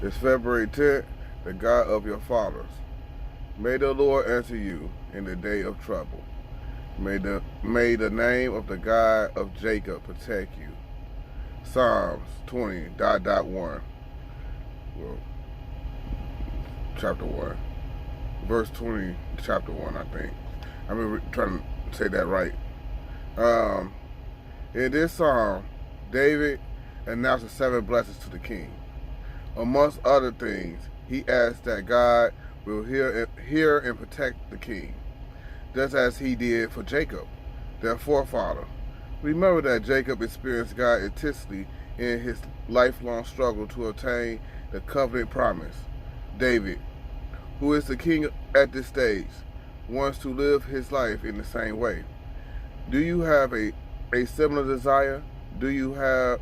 It's February 10th, the God of your fathers. May the Lord answer you in the day of trouble. May the name of the God of Jacob protect you. Psalms 20.1. Well, chapter 1. Verse 20, chapter 1, I think. I'm trying to say that right. In this psalm, David announces 7 blessings to the king. Amongst other things, he asks that God will hear and protect the king, just as he did for Jacob, their forefather. Remember that Jacob experienced God intensely in his lifelong struggle to obtain the covenant promise. David, who is the king at this stage, wants to live his life in the same way. Do you have a similar desire? Do you have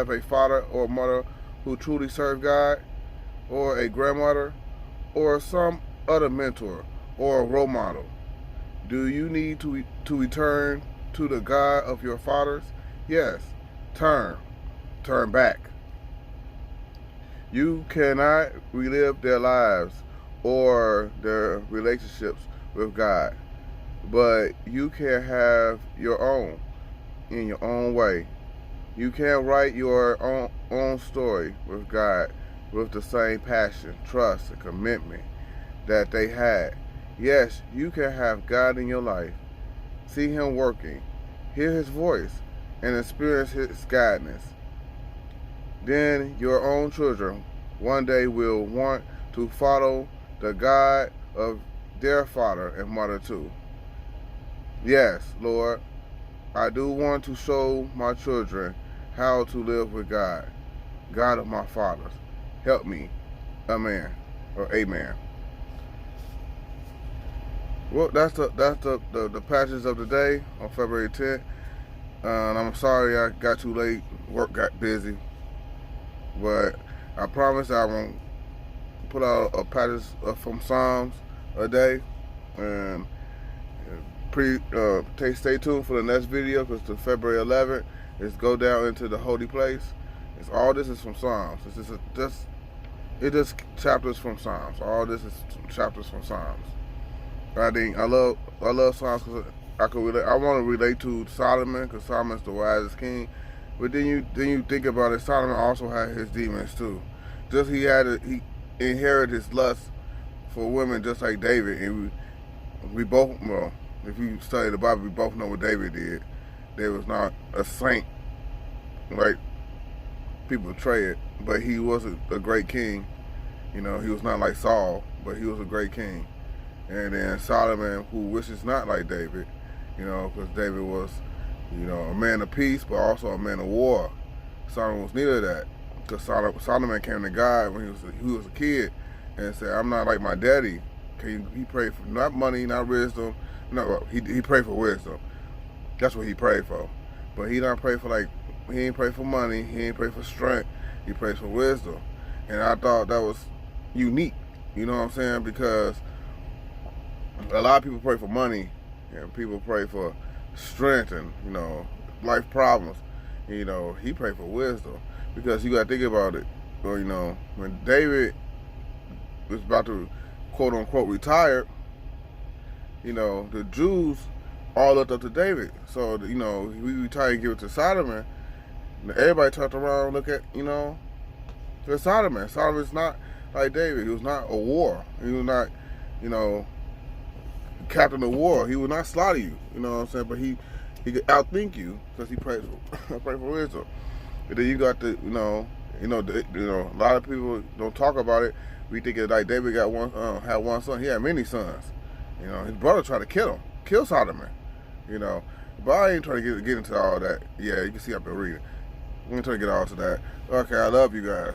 a father or mother who truly serve God, or a grandmother, or some other mentor or a role model? Do you need to return to the God of your fathers? Yes, turn back. You cannot relive their lives or their relationships with God, but you can have your own in your own way. You can write your own story with God with the same passion, trust, and commitment that they had. Yes, you can have God in your life, see Him working, hear His voice, and experience His guidance. Then your own children one day will want to follow the God of their father and mother too. Yes, Lord, I do want to show my children how to live with God, God of my fathers. Help me. Amen. Or amen. Well, that's the passage of the day on February 10th. And I'm sorry I got too late. Work got busy. But I promise I won't put out a passage from Psalms a day. And stay tuned for the next video, because the February 11th is go down into the holy place. All this is from Psalms. It is chapters from Psalms. All this is chapters from Psalms. I love Psalms because I want to relate to Solomon, because Solomon's the wisest king. But then you think about it, Solomon also had his demons too. He inherited his lust for women just like David, and we both, well, if you study the Bible, we both know what David did. David was not a saint like people portray it, but he was a great king. You know, he was not like Saul, but he was a great king. And then Solomon, who wishes not like David, you know, because David was, you know, a man of peace, but also a man of war. Solomon was neither of that, because Solomon came to God when he was a kid and said, "I'm not like my daddy." He prayed for not money, not wisdom. No, he prayed for wisdom. That's what he prayed for. But he didn't pray for money. He didn't pray for strength. He prayed for wisdom. And I thought that was unique. You know what I'm saying? Because a lot of people pray for money, and people pray for strength and, you know, life problems. You know, he prayed for wisdom, because you got to think about it. Well, you know, when David was about to quote unquote retire, you know, the Jews all looked up to David. So, you know, we retired and give it to Solomon. Everybody turned around and look at, you know, to Solomon. Solomon's not like David. He was not a war. He was not, you know, captain of war. He would not slaughter you. You know what I'm saying? But he could outthink you, because he prayed for wisdom. And then you got the, you know, a lot of people don't talk about it. We think it like David had one son. He had many sons. You know, his brother tried to kill Solomon. You know, but I ain't trying to get into all that. Yeah, you can see I've been reading. I'm trying to get all to that. Okay, I love you guys.